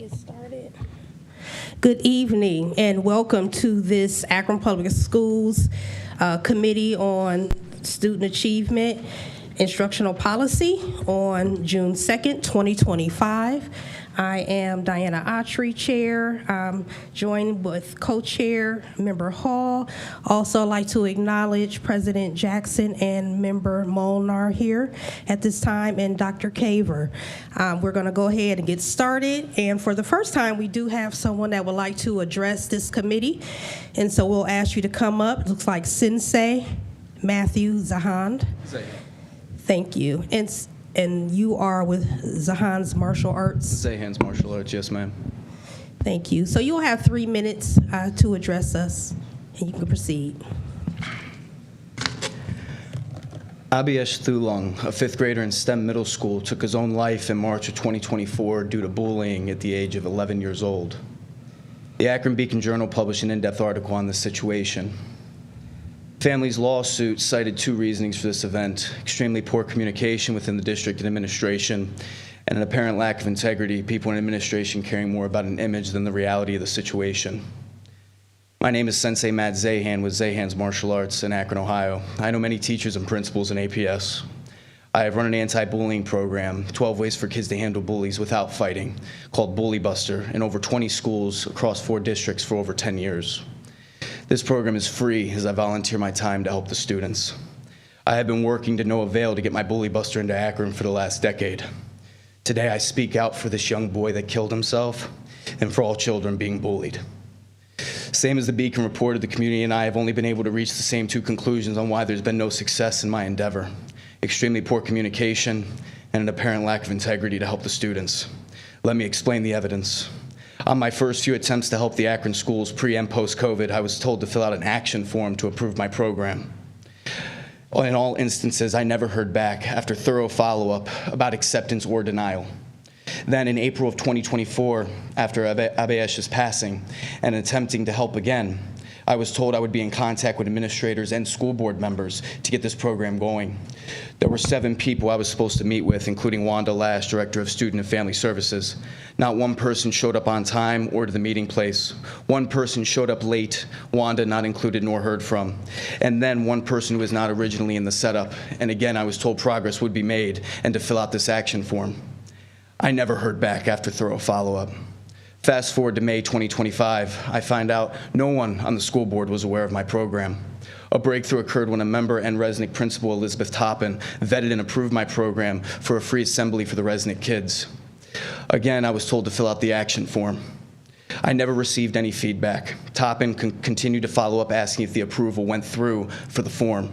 Get started. Good evening and welcome to this Akron Public Schools Committee on Student Achievement Instructional Policy on June 2nd, 2025. I am Diana Autry, Chair, joined with Co-Chair Member Hall. Also like to acknowledge President Jackson and Member Molnar here at this time, and Dr. Caver. We're going to go ahead and get started. And for the first time, we do have someone that would like to address this committee. And so we'll ask you to come up. It looks like Sensei Matthew Zahand. Thank you. And you are with Zahan's Martial Arts? Zahan's Martial Arts, yes, ma'am. Thank you. So you'll have 3 minutes to address us, and you can proceed. Abiyesh Thulung, a fifth grader in STEM middle school, took his own life in March of 2024 due to bullying at the age of 11 years old. The Akron Beacon Journal published an in-depth article on this situation. Family's lawsuit cited 2 reasonings for this event: extremely poor communication within the district and administration, and an apparent lack of integrity, people in administration caring more about an image than the reality of the situation. My name is Sensei Matt Zahan with Zahan's Martial Arts in Akron, Ohio. I know many teachers and principals in APS. I have run an anti-bullying program, 12 Ways for Kids to Handle Bullies Without Fighting, called Bully Buster, in over 20 schools across 4 districts for over 10 years. This program is free as I volunteer my time to help the students. I have been working to no avail to get my Bully Buster into Akron for the last decade. Today I speak out for this young boy that killed himself and for all children being bullied. Same as the Beacon reported, the community and I have only been able to reach the same 2 conclusions on why there's been no success in my endeavor: extremely poor communication and an apparent lack of integrity to help the students. Let me explain the evidence. On my first few attempts to help the Akron schools pre- and post-COVID, I was told to fill out an action form to approve my program. In all instances, I never heard back after thorough follow-up about acceptance or denial. Then in April of 2024, after Abiyesh's passing and attempting to help again, I was told I would be in contact with administrators and school board members to get this program going. There were 7 people I was supposed to meet with, including Wanda Lash, Director of Student and Family Services. Not one person showed up on time or to the meeting place. 1 person showed up late, Wanda not included nor heard from. And then 1 person who was not originally in the setup. And again, I was told progress would be made and to fill out this action form. I never heard back after thorough follow-up. Fast forward to May 2025, I find out no one on the school board was aware of my program. A breakthrough occurred when a member and Resnick principal, Elizabeth Toppin, vetted and approved my program for a free assembly for the Resnick kids. Again, I was told to fill out the action form. I never received any feedback. Toppin continued to follow up asking if the approval went through for the form.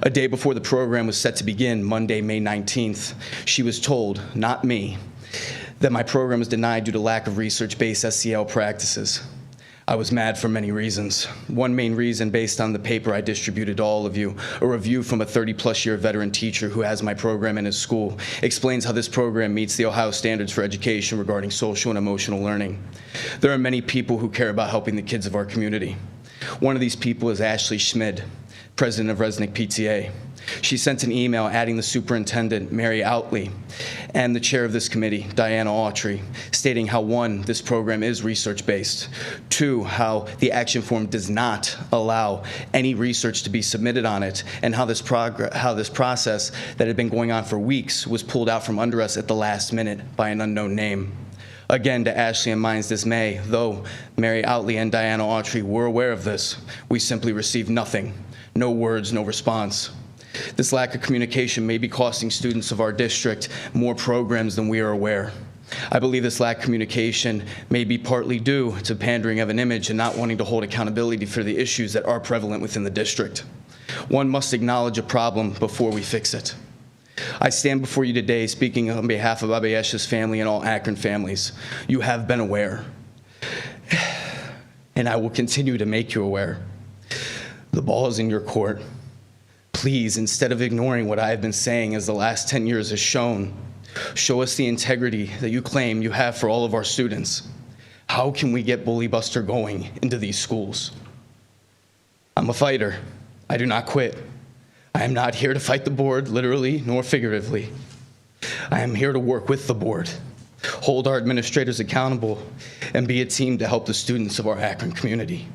A day before the program was set to begin, Monday, May 19th, she was told, not me, that my program was denied due to lack of research-based SEL practices. I was mad for many reasons. One main reason, based on the paper I distributed to all of you, a review from a 30-plus year veteran teacher who has my program in his school, explains how this program meets the Ohio standards for education regarding social and emotional learning. There are many people who care about helping the kids of our community. One of these people is Ashley Schmid, president of Resnick PTA. She sent an email adding the superintendent, Mary Outley, and the chair of this committee, Diana Autry, stating how 1, this program is research-based, 2, how the action form does not allow any research to be submitted on it, and how this process that had been going on for weeks was pulled out from under us at the last minute by an unknown name. Again, to Ashley and mine's dismay, though Mary Outley and Diana Autry were aware of this, we simply received nothing. No words, no response. This lack of communication may be costing students of our district more programs than we are aware. I believe this lack of communication may be partly due to pandering of an image and not wanting to hold accountability for the issues that are prevalent within the district. One must acknowledge a problem before we fix it. I stand before you today speaking on behalf of Abiyesh's family and all Akron families. You have been aware, and I will continue to make you aware. The ball is in your court. Please, instead of ignoring what I have been saying as the last 10 years has shown, show us the integrity that you claim you have for all of our students. How can we get Bully Buster going into these schools? I'm a fighter. I do not quit. I am not here to fight the board, literally nor figuratively. I am here to work with the board. hold our administrators accountable, and be a team to help the students of our Akron community.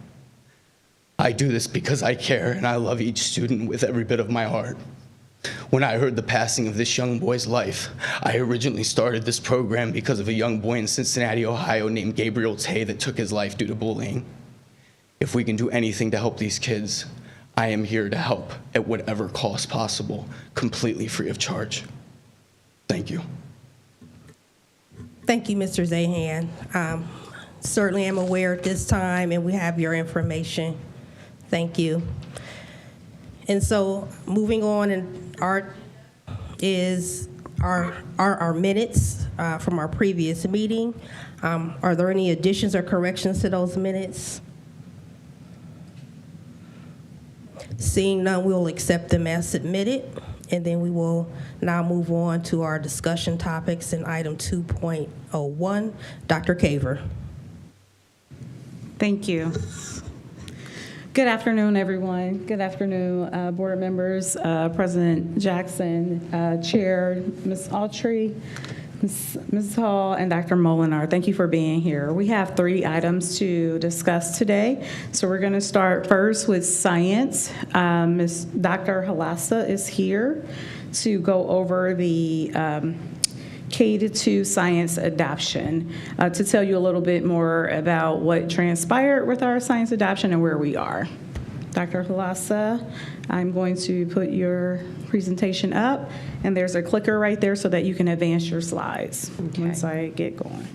I do this because I care and I love each student with every bit of my heart. When I heard the passing of this young boy's life, I originally started this program because of a young boy in Cincinnati, Ohio named Gabriel Tay that took his life due to bullying. If we can do anything to help these kids, I am here to help at whatever cost possible, completely free of charge. Thank you. Thank you, Mr. Zahan. Certainly am aware at this time, and we have your information. Thank you. And so moving on, and our minutes from our previous meeting. Are there any additions or corrections to those minutes? Seeing none, we'll accept them as submitted, and then we will now move on to our discussion topics in item 2.01. Dr. Caver. Thank you. Good afternoon, everyone. Good afternoon, board members, President Jackson, Chair, Ms. Autry, Ms. Hall, and Dr. Molinar. Thank you for being here. We have 3 items to discuss today. So we're going to start first with science. Dr. Halassa is here to go over the K-2 science adoption, to tell you a little bit more about what transpired with our science adoption and where we are. Dr. Halassa, I'm going to put your presentation up, and there's a clicker right there so that you can advance your slides once I get going.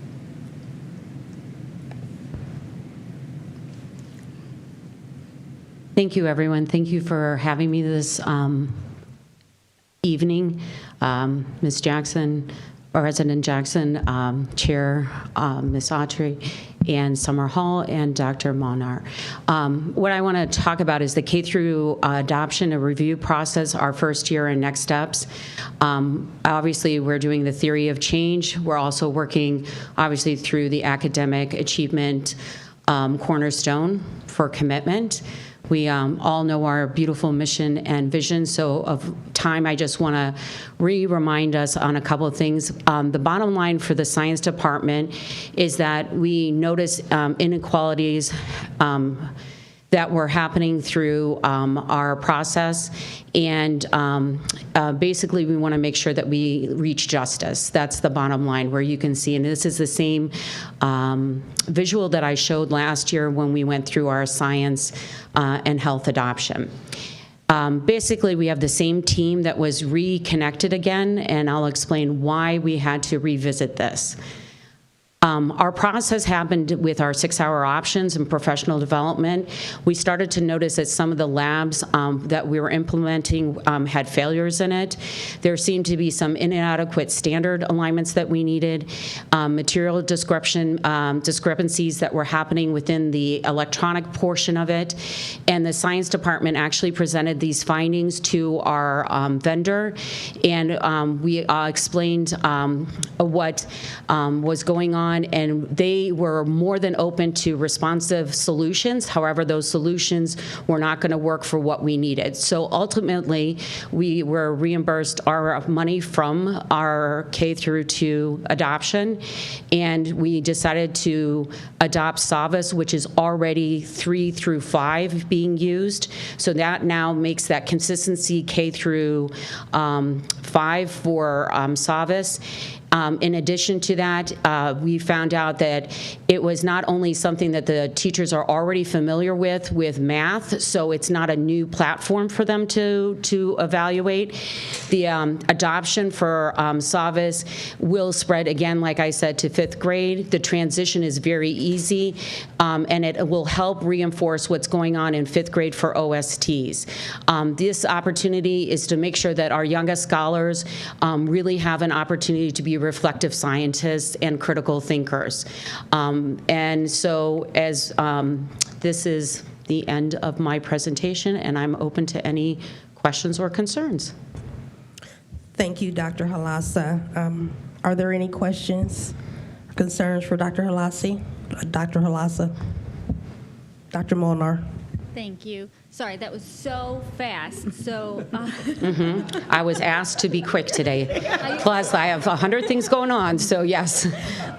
Thank you, everyone. Thank you for having me this evening. Ms. Jackson, President Jackson, Chair Ms. Autry, and Summer Hall, and Dr. Monar. What I want to talk about is the K through adoption and review process, our first year and next steps. Obviously, we're doing the theory of change. We're also working, obviously, through the academic achievement cornerstone for commitment. We all know our beautiful mission and vision, so of time, I just want to remind us on a couple of things. The bottom line for the science department is that we notice inequalities that were happening through our process, and basically we want to make sure that we reach justice. That's the bottom line, where you can see, and this is the same visual that I showed last year when we went through our science and health adoption. Basically, we have the same team that was reconnected again, and I'll explain why we had to revisit this. Our process happened with our 6-hour options and professional development. We started to notice that some of the labs that we were implementing had failures in it. There seemed to be some inadequate standard alignments that we needed, material discrepancies that were happening within the electronic portion of it, and the science department actually presented these findings to our vendor, and we explained what was going on, and they were more than open to responsive solutions. However, those solutions were not going to work for what we needed. So ultimately, we were reimbursed our money from our K through 2 adoption, and we decided to adopt SAVAS, which is already 3 through 5 being used. So that now makes that consistency K through 5 for SAVAS. In addition to that, we found out that it was not only something that the teachers are already familiar with math, so it's not a new platform for them to evaluate. The adoption for SAVAS will spread, again, like I said, to 5th grade. The transition is very easy, and it will help reinforce what's going on in 5th grade for OSTs. This opportunity is to make sure that our youngest scholars really have an opportunity to be reflective scientists and critical thinkers. And so as this is the end of my presentation, and I'm open to any questions or concerns. Thank you, Dr. Halassa. Are there any questions, concerns for Dr. Halassa? Dr. Halassa? Dr. Molnar? Thank you. Sorry, that was so fast. So I was asked to be quick today. Plus, I have 100 things going on, so yes.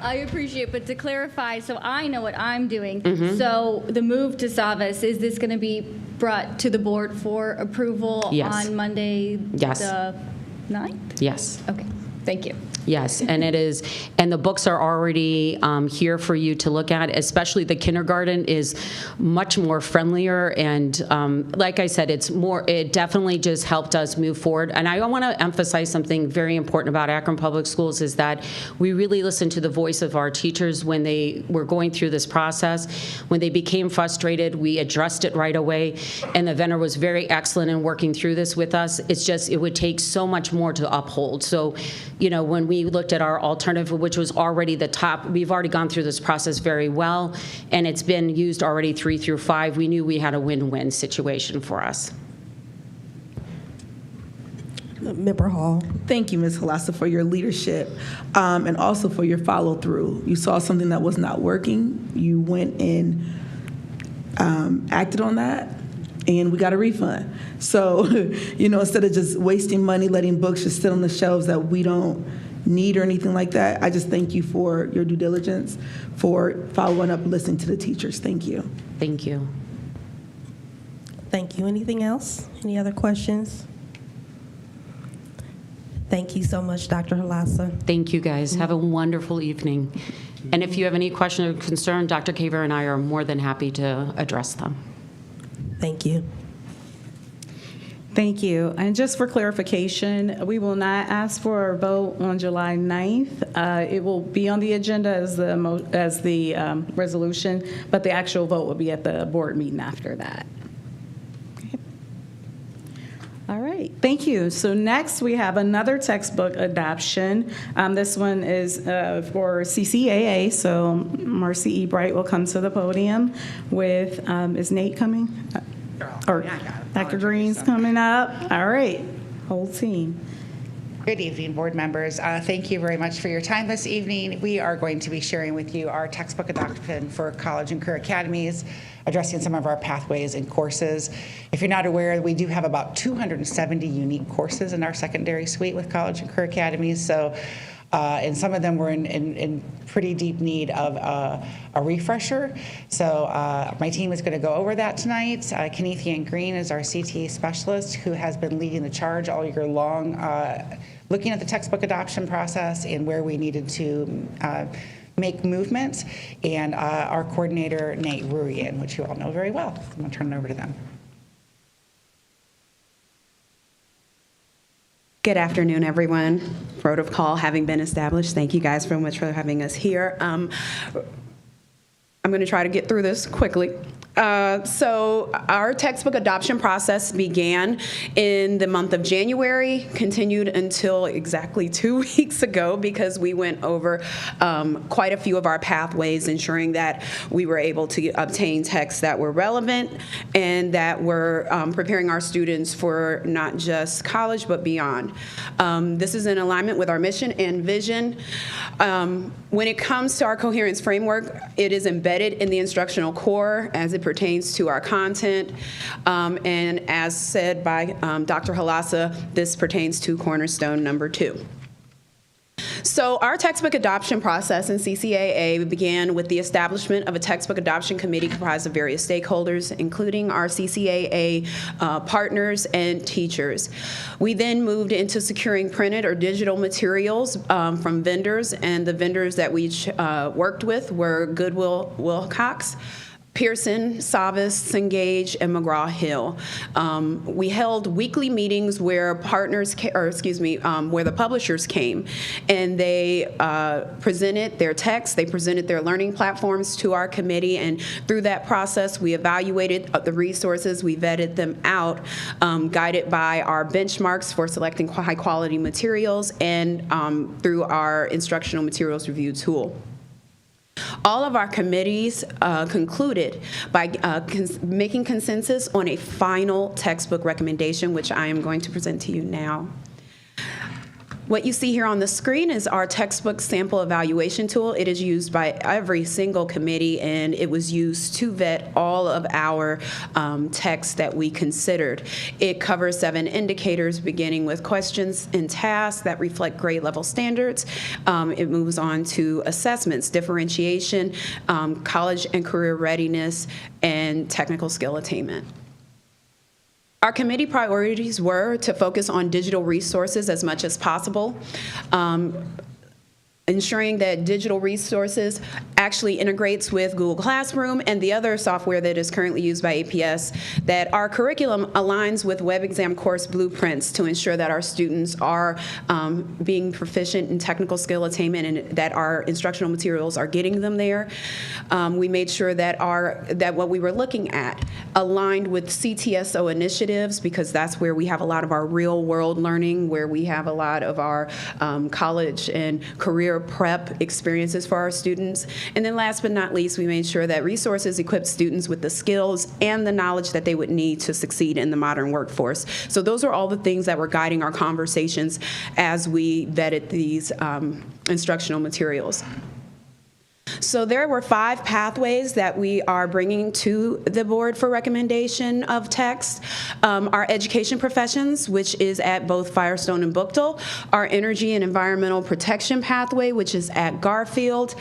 I appreciate it. But to clarify, so I know what I'm doing. So the move to Savas, is this going to be brought to the board for approval Yes. on Monday, Yes. the 9th? Yes. Okay, thank you. Yes, and it is, and the books are already here for you to look at, especially the kindergarten is much more friendlier, and like I said, it definitely just helped us move forward. And I want to emphasize something very important about Akron Public Schools is that we really listened to the voice of our teachers when they were going through this process. When they became frustrated, we addressed it right away, and the vendor was very excellent in working through this with us. It's just, it would take so much more to uphold. So, when we looked at our alternative, which was already the top, we've already gone through this process very well, and it's been used already 3 through 5. We knew we had a win-win situation for us. Member Hall. Thank you, Ms. Halassa, for your leadership and also for your follow-through. You saw something that was not working. You went and acted on that, and we got a refund. So, instead of just wasting money, letting books just sit on the shelves that we don't need or anything like that, I just thank you for your due diligence, for following up, listening to the teachers. Thank you. Thank you. Thank you. Anything else? Any other questions? Thank you so much, Dr. Halassa. Thank you, guys. Have a wonderful evening. And if you have any question or concern, Dr. Kaver and I are more than happy to address them. Thank you. Thank you. And just for clarification, we will not ask for a vote on July 9th. It will be on the agenda as the resolution, but the actual vote will be at the board meeting after that. Okay. All right. Thank you. So next we have another textbook adoption. This one is for CCAA. So Marcy E. Bright will come to the podium with, is Nate coming? Or Dr. Green's coming up. All right, whole team. Good evening, board members. Thank you very much for your time this evening. We are going to be sharing with you our textbook adoption for college and career academies, addressing some of our pathways and courses. If you're not aware, we do have about 270 unique courses in our secondary suite with college and career academies. So, and some of them were in pretty deep need of a refresher. So my team is going to go over that tonight. Kenethian Green is our CTA specialist who has been leading the charge all year long, looking at the textbook adoption process and where we needed to make movements, and our coordinator, Nate Rurian, which you all know very well. I'm going to turn it over to them. Good afternoon, everyone. Protocol having been established, thank you guys very much for having us here. I'm going to try to get through this quickly. So our textbook adoption process began in the month of January, continued until exactly 2 weeks ago, because we went over quite a few of our pathways, ensuring that we were able to obtain texts that were relevant and that were preparing our students for not just college, but beyond. This is in alignment with our mission and vision. When it comes to our coherence framework, it is embedded in the instructional core as it pertains to our content. And as said by Dr. Halassa, this pertains to cornerstone number 2. So our textbook adoption process in CCAA began with the establishment of a textbook adoption committee comprised of various stakeholders, including our CCAA partners and teachers. We then moved into securing printed or digital materials from vendors, and the vendors that we worked with were Goodwill Wilcox, Pearson, Savas, Cengage, and McGraw-Hill. We held weekly meetings where where the publishers came, and they presented their texts, they presented their learning platforms to our committee, and through that process, we evaluated the resources, we vetted them out, guided by our benchmarks for selecting high-quality materials, and through our instructional materials review tool. All of our committees concluded by making consensus on a final textbook recommendation, which I am going to present to you now. What you see here on the screen is our textbook sample evaluation tool. It is used by every single committee, and it was used to vet all of our texts that we considered. It covers 7 indicators, beginning with questions and tasks that reflect grade level standards. It moves on to assessments, differentiation, college and career readiness, and technical skill attainment. Our committee priorities were to focus on digital resources as much as possible, ensuring that digital resources actually integrates with Google Classroom and the other software that is currently used by APS, that our curriculum aligns with web exam course blueprints to ensure that our students are being proficient in technical skill attainment and that our instructional materials are getting them there. We made sure that what we were looking at aligned with CTSO initiatives, because that's where we have a lot of our real world learning, where we have a lot of our college and career prep experiences for our students. And then last but not least, we made sure that resources equip students with the skills and the knowledge that they would need to succeed in the modern workforce. So those are all the things that were guiding our conversations as we vetted these instructional materials. So there were 5 pathways that we are bringing to the board for recommendation of text. Our education professions, which is at both Firestone and Bookdale. Our energy and environmental protection pathway, which is at Garfield.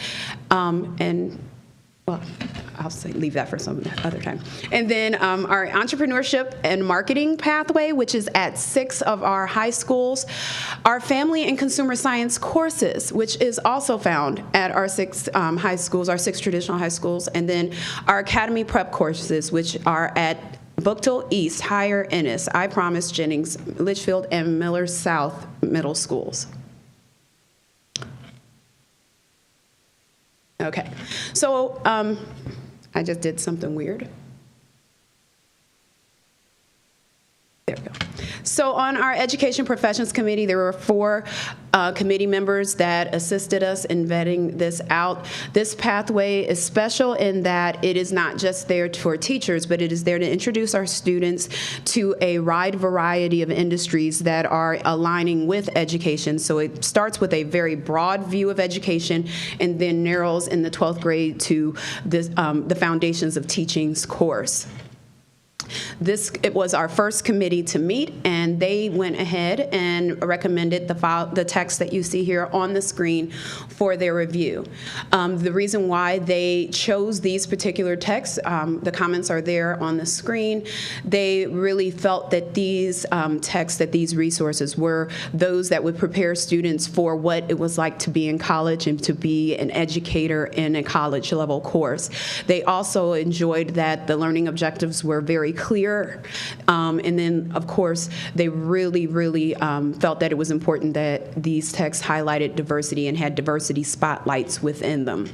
I'll leave that for some other time. And then our entrepreneurship and marketing pathway, which is at 6 of our high schools. Our family and consumer science courses, which is also found at our 6 high schools, our 6 traditional high schools. And then our academy prep courses, which are at Bookdale East, Higher Ennis, I Promise Jennings, Litchfield, and Miller South middle schools. Okay, so I just did something weird. There we go. So on our Education Professions Committee, there were 4 committee members that assisted us in vetting this out. This pathway is special in that it is not just there for teachers, but it is there to introduce our students to a wide variety of industries that are aligning with education. So it starts with a very broad view of education and then narrows in the 12th grade to this, the Foundations of Teaching's course. It was our first committee to meet, and they went ahead and recommended the text that you see here on the screen for their review. The reason why they chose these particular texts, the comments are there on the screen. They really felt that these texts, that these resources were those that would prepare students for what it was like to be in college and to be an educator in a college level course. They also enjoyed that the learning objectives were very clear. And then, of course, they really felt that it was important that these texts highlighted diversity and had diversity spotlights within them.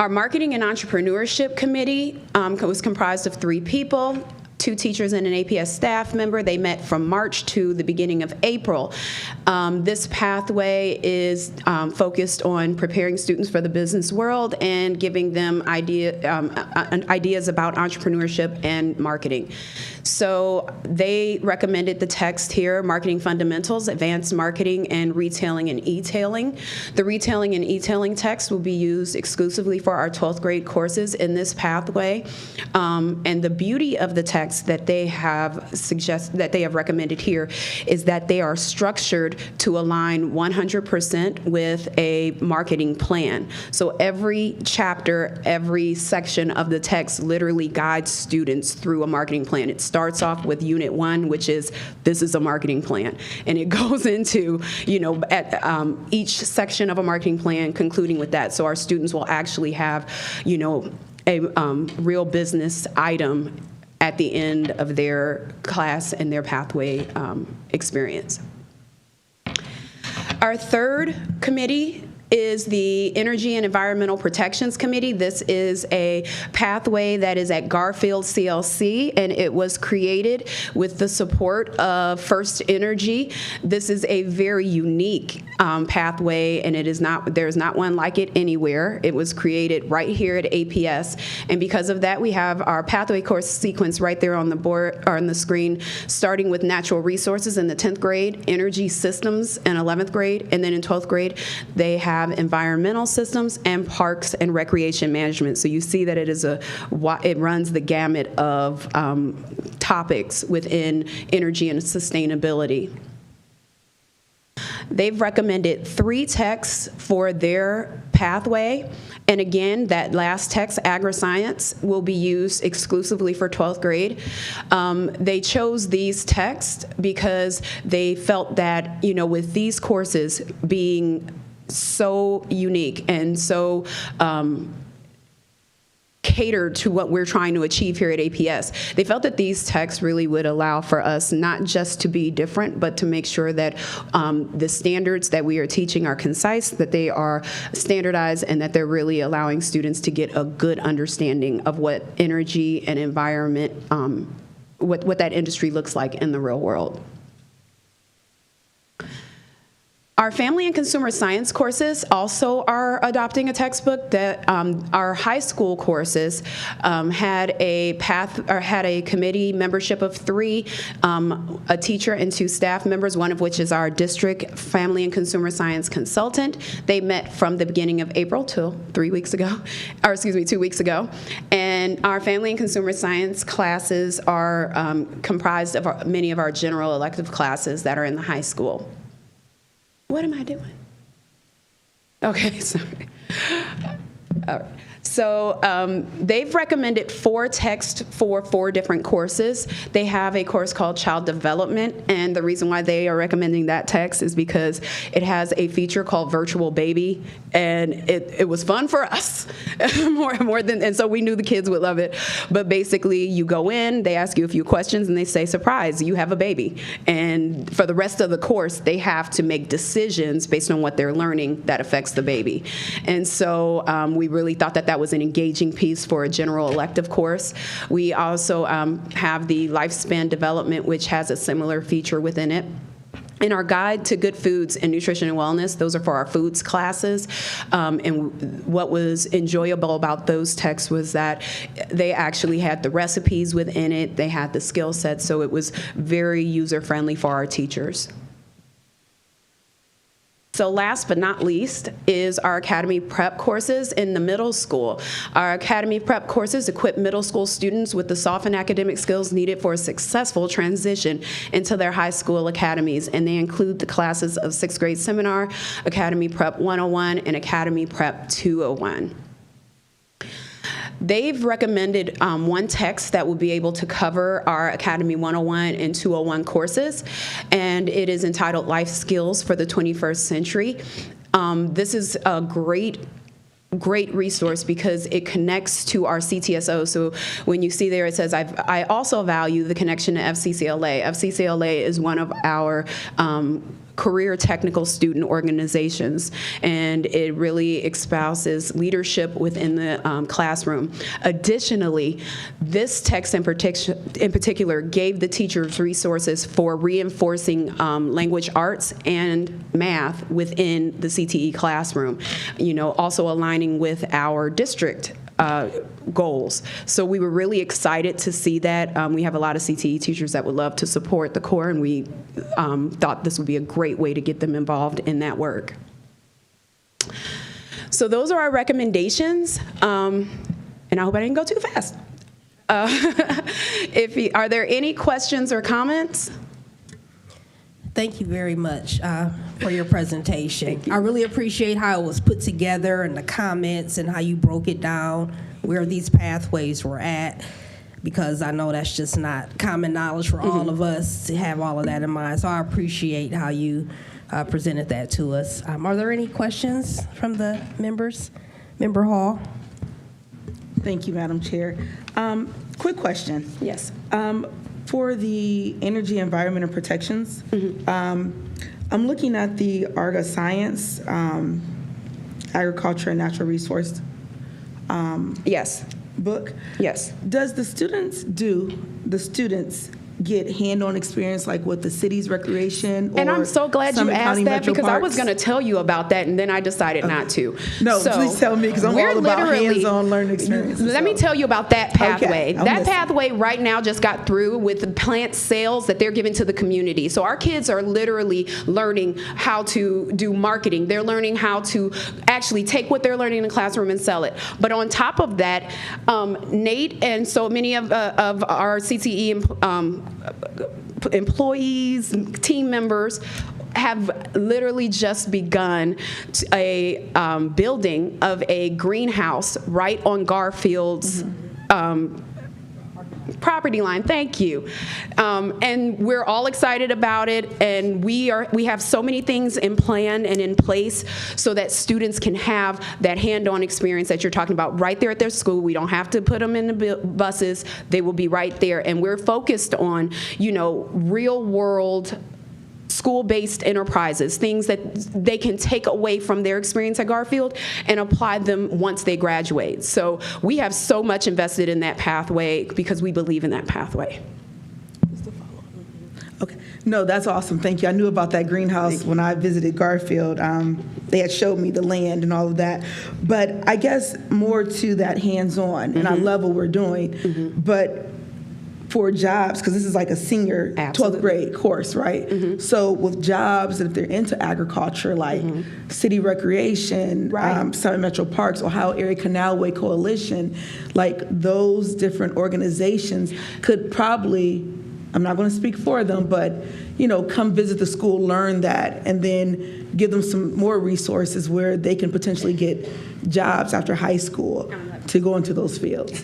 Our Marketing and Entrepreneurship Committee was comprised of 3 people. 2 teachers and an APS staff member. They met from March to the beginning of April. This pathway is focused on preparing students for the business world and giving them ideas about entrepreneurship and marketing. So they recommended the text here, Marketing Fundamentals, Advanced Marketing, and Retailing and E-tailing. The Retailing and E-tailing text will be used exclusively for our 12th grade courses in this pathway. And the beauty of the text that they have recommended here is that they are structured to align 100% with a marketing plan. So every chapter, every section of the text literally guides students through a marketing plan. It starts off with Unit 1, which is, this is a marketing plan. And it goes into, at each section of a marketing plan, concluding with that. So our students will actually have, a real business item at the end of their class and their pathway experience. Our third committee is the Energy and Environmental Protections Committee. This is a pathway that is at Garfield CLC, and it was created with the support of First Energy. This is a very unique pathway, and there's not one like it anywhere. It was created right here at APS, and because of that, we have our pathway course sequence right there on the board or on the screen, starting with natural resources in the 10th grade, energy systems in 11th grade, and then in 12th grade, they have environmental systems and parks and recreation management. So you see that it runs the gamut of topics within energy and sustainability. They've recommended 3 texts for their pathway. And again, that last text, agri-science, will be used exclusively for 12th grade. They chose these texts because they felt that, with these courses being so unique and so catered to what we're trying to achieve here at APS. They felt that these texts really would allow for us not just to be different, but to make sure that the standards that we are teaching are concise, that they are standardized, and that they're really allowing students to get a good understanding of what energy and environment, what that industry looks like in the real world. Our family and consumer science courses also are adopting a textbook. That our high school courses had a committee membership of 3, a teacher and 2 staff members, one of which is our district family and consumer science consultant. They met from the beginning of April till 2 weeks ago. And our family and consumer science classes are comprised of many of our general elective classes that are in the high school. What am I doing? Okay, sorry. All right. So they've recommended 4 texts for 4 different courses. They have a course called Child Development, and the reason why they are recommending that text is because it has a feature called Virtual Baby, and it was fun for us, and so we knew the kids would love it. But basically, you go in, they ask you a few questions, and they say, surprise, you have a baby. And for the rest of the course, they have to make decisions based on what they're learning that affects the baby. And so we really thought that was an engaging piece for a general elective course. We also have the Lifespan Development, which has a similar feature within it. In our Guide to Good Foods and Nutrition and Wellness, those are for our foods classes. And what was enjoyable about those texts was that they actually had the recipes within it, they had the skill set, so it was very user-friendly for our teachers. So last but not least is our Academy Prep courses in the middle school. Our Academy Prep courses equip middle school students with the soft and academic skills needed for a successful transition into their high school academies, and they include the classes of 6th grade seminar, Academy Prep 101, and Academy Prep 201. They've recommended 1 text that will be able to cover our Academy 101 and 201 courses, and it is entitled Life Skills for the 21st Century. This is a great resource because it connects to our CTSO. So when you see there, it says, I also value the connection to FCCLA. FCCLA is one of our career technical student organizations, and it really espouses leadership within the classroom. Additionally, this text in particular gave the teachers resources for reinforcing language arts and math within the CTE classroom, also aligning with our district goals. So we were really excited to see that. We have a lot of CTE teachers that would love to support the core, and we thought this would be a great way to get them involved in that work. So those are our recommendations, and I hope I didn't go too fast. Are there any questions or comments? Thank you very much for your presentation. I really appreciate how it was put together and the comments and how you broke it down, where these pathways were at, because I know that's just not common knowledge for all of us to have all of that in mind. So I appreciate how you presented that to us. Are there any questions from the members? Member Hall? Thank you, Madam Chair. Quick question. Yes. For the energy, environment, and protections, I'm looking at the ARGA Science agriculture and natural resource Yes, book. yes. Does the students get hand-on experience like with the city's recreation? And or I'm so glad you Summit asked County that Metro because I was Parks? going to tell you about that and then I decided not to. No, So, please tell me because I'm we're all about literally- hands-on learning experiences. Let me tell you about that pathway. I'm That listening. pathway right now just got through with the plant sales that they're giving to the community. So our kids are literally learning how to do marketing. They're learning how to actually take what they're learning in the classroom and sell it. But on top of that, Nate and so many of our CCE employees, team members have literally just begun a building of a greenhouse right on Garfield's property line. Thank you. And we're all excited about it, and we have so many things in plan and in place so that students can have that hand-on experience that you're talking about right there at their school. We don't have to put them in the buses. They will be right there. And we're focused on, real world school-based enterprises, things that they can take away from their experience at Garfield and apply them once they graduate. So we have so much invested in that pathway because we believe in that pathway. Okay. No, that's awesome. Thank you. I knew about that greenhouse when I visited Garfield. They had showed me the land and all of that. But I guess more to that hands-on, and I love what we're doing. But for jobs, because this is like a senior 12th grade course, right? So with jobs, if they're into agriculture, like city recreation, Summit Metro Parks, Ohio Area Canalway Coalition, like those different organizations could probably, I'm not going to speak for them, but come visit the school, learn that, and then give them some more resources where they can potentially get jobs after high school to go into those fields.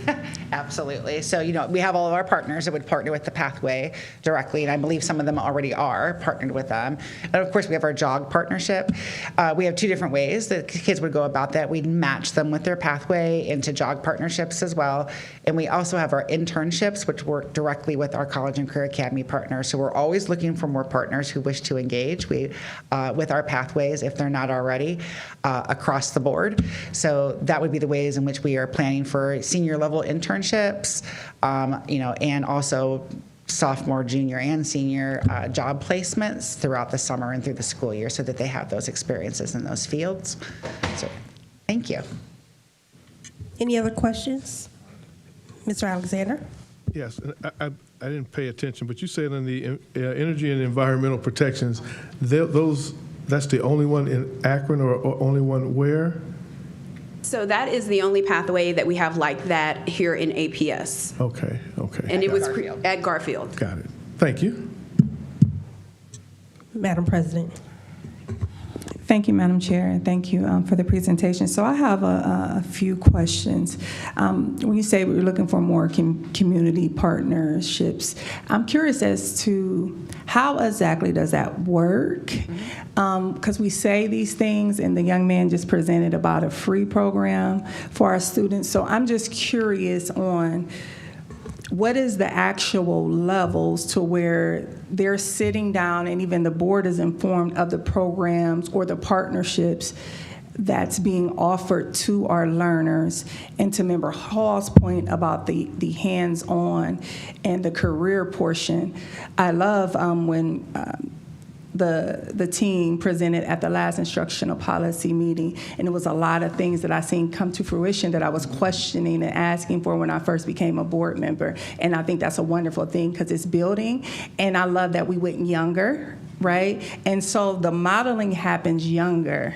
Absolutely. So, we have all of our partners that would partner with the pathway directly, and I believe some of them already are partnered with them. And of course, we have our JOG partnership. We have two different ways that kids would go about that. We'd match them with their pathway into JOG partnerships as well. And we also have our internships, which work directly with our College and Career Academy partners. So we're always looking for more partners who wish to engage with our pathways if they're not already across the board. So that would be the ways in which we are planning for senior level internships, and also sophomore, junior, and senior job placements throughout the summer and through the school year so that they have those experiences in those fields. So thank you. Any other questions? Mr. Alexander? Yes, I didn't pay attention, but you said in the energy and environmental protections, that's the only one in Akron or only one where? So that is the only pathway that we have like that here in APS. Okay. And it was Garfield. at Garfield. Got it. Thank you. Madam President. Thank you, Madam Chair, and thank you for the presentation. So I have a few questions. When you say we're looking for more community partnerships, I'm curious as to how exactly does that work? Because we say these things, and the young man just presented about a free program for our students. So I'm just curious on what is the actual levels to where they're sitting down and even the board is informed of the programs or the partnerships that's being offered to our learners? And to Member Hall's point about the hands-on and the career portion, I love when the team presented at the last instructional policy meeting, and it was a lot of things that I seen come to fruition that I was questioning and asking for when I first became a board member. And I think that's a wonderful thing because it's building, and I love that we went younger, right? And so the modeling happens younger.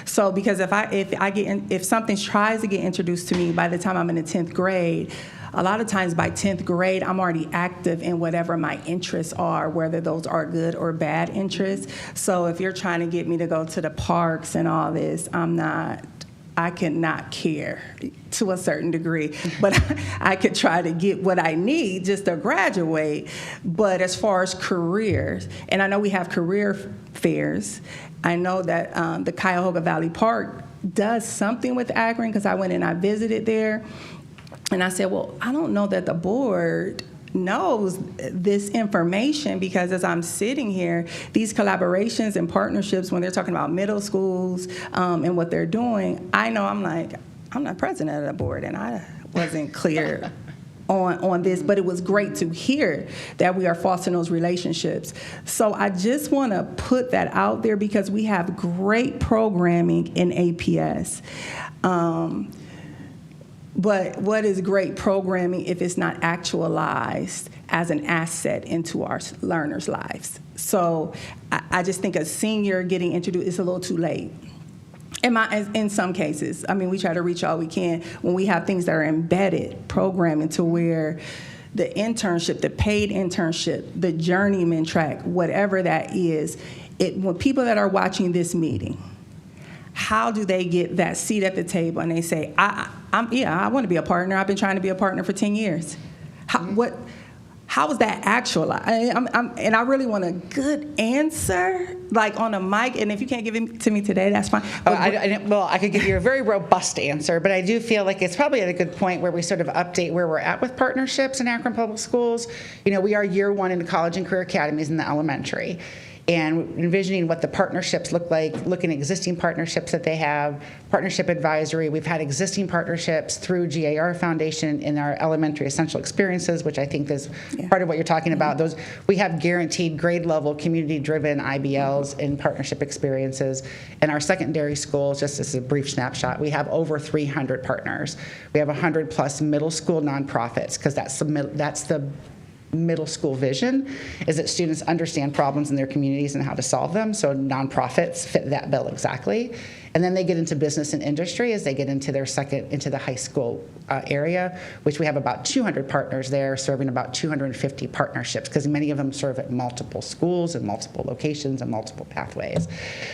So because if something tries to get introduced to me by the time I'm in the 10th grade, a lot of times by 10th grade, I'm already active in whatever my interests are, whether those are good or bad interests. So if you're trying to get me to go to the parks and all this, I cannot care to a certain degree, but I could try to get what I need just to graduate. But as far as careers, and I know we have career fairs, I know that the Cuyahoga Valley Park does something with Akron because I went and I visited there. And I said, well, I don't know that the board knows this information, because as I'm sitting here, these collaborations and partnerships, when they're talking about middle schools and what they're doing, I know I'm not president of the board, and I wasn't clear on this, but it was great to hear that we are fostering those relationships. So I just want to put that out there, because we have great programming in APS. But what is great programming if it's not actualized as an asset into our learners' lives? So I just think a senior getting introduced is a little too late. In some cases, I mean, we try to reach all we can when we have things that are embedded programming to where the internship, the paid internship, the journeyman track, whatever that is, when people that are watching this meeting, how do they get that seat at the table and they say, I want to be a partner. I've been trying to be a partner for 10 years. How is that actualized? And I really want a good answer, like on a mic. And if you can't give it to me today, that's fine. I could give you a very robust answer, but I do feel like it's probably at a good point where we sort of update where we're at with partnerships in Akron Public Schools. We are year one in college and career academies in the elementary. And envisioning what the partnerships look like, looking at existing partnerships that they have, partnership advisory. We've had existing partnerships through GAR Foundation in our elementary essential experiences, which I think is part of what you're talking about. Those we have guaranteed grade level community-driven IBLs in partnership experiences. In our secondary schools, just as a brief snapshot, we have over 300 partners. We have 100 plus middle school nonprofits, because that's the middle school vision, is that students understand problems in their communities and how to solve them. So nonprofits fit that bill exactly. And then they get into business and industry as they get into into the high school area, which we have about 200 partners there, serving about 250 partnerships, because many of them serve at multiple schools and multiple locations and multiple pathways.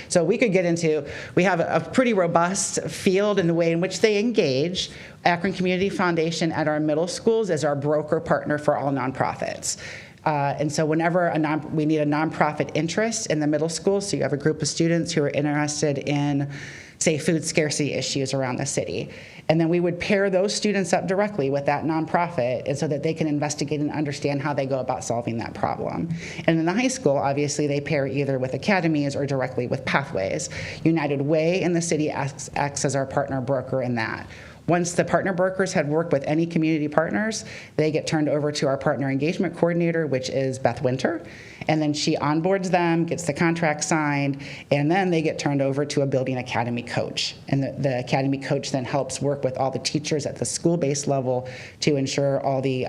So we have a pretty robust field in the way in which they engage. Akron Community Foundation at our middle schools is our broker partner for all nonprofits. And so whenever we need a nonprofit interest in the middle school, so you have a group of students who are interested in, say, food scarcity issues around the city, and then we would pair those students up directly with that nonprofit, and so that they can investigate and understand how they go about solving that problem. And in the high school, obviously, they pair either with academies or directly with pathways. United Way in the city acts as our partner broker in that. Once the partner brokers had worked with any community partners, they get turned over to our partner engagement coordinator, which is Beth Winter. And then she onboards them, gets the contract signed, and then they get turned over to a building academy coach. And the academy coach then helps work with all the teachers at the school-based level to ensure all the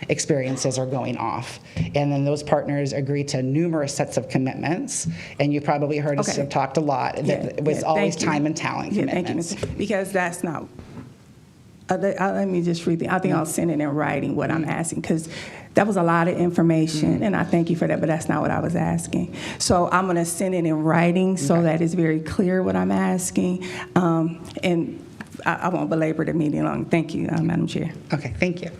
experiences are going off. And then those partners agree to numerous sets of commitments. And you probably heard us have talked a lot. It was always time and talent commitments. Thank you, because that's not... let me just read I think I'll send it in writing what I'm asking, because that was a lot of information, and I thank you for that, but that's not what I was asking. So I'm going to send it in writing so that it's very clear what I'm asking, and I won't belabor the meeting long. Thank you, Madam Chair. Okay, thank you.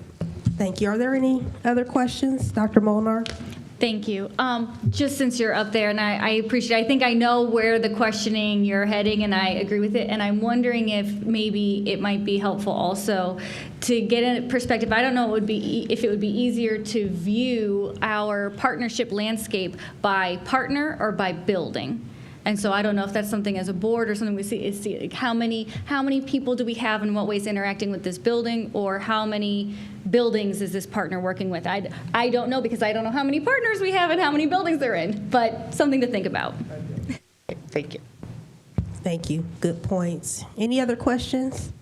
Thank you. Are there any other questions? Dr. Molnar? Thank you. Just since you're up there, and I appreciate, I think I know where the questioning you're heading, and I agree with it, and I'm wondering if maybe it might be helpful also to get a perspective. I don't know if it would be easier to view our partnership landscape by partner or by building. And so I don't know if that's something as a board or something we see like how many people do we have in what ways interacting with this building, or how many buildings is this partner working with? I don't know, because I don't know how many partners we have and how many buildings they're in, but something to think about. Thank you. Thank you. Good points. Any other questions?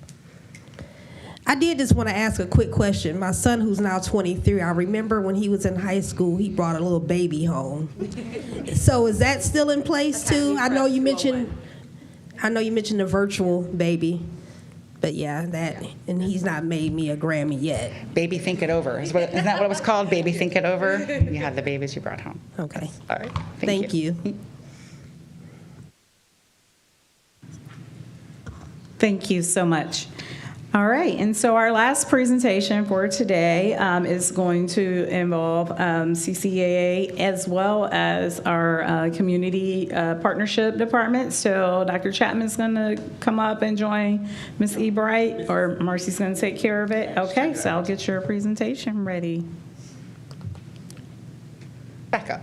I did just want to ask a quick question. My son, who's now 23, I remember when he was in high school, he brought a little baby home. So is that still in place too? I know you mentioned the virtual baby, but yeah, that, and he's not made me a Grammy yet. Baby Think It Over. Isn't that what it was called? Baby Think It Over? You had the babies you brought home. Okay. All right. Thank you. Thank you so much. All right, and so our last presentation for today is going to involve CCAA as well as our community partnership department. So Dr. Chapman's going to come up and join Ms. Ebright, or Marcy's going to take care of it. Okay, so I'll get your presentation ready. Back up.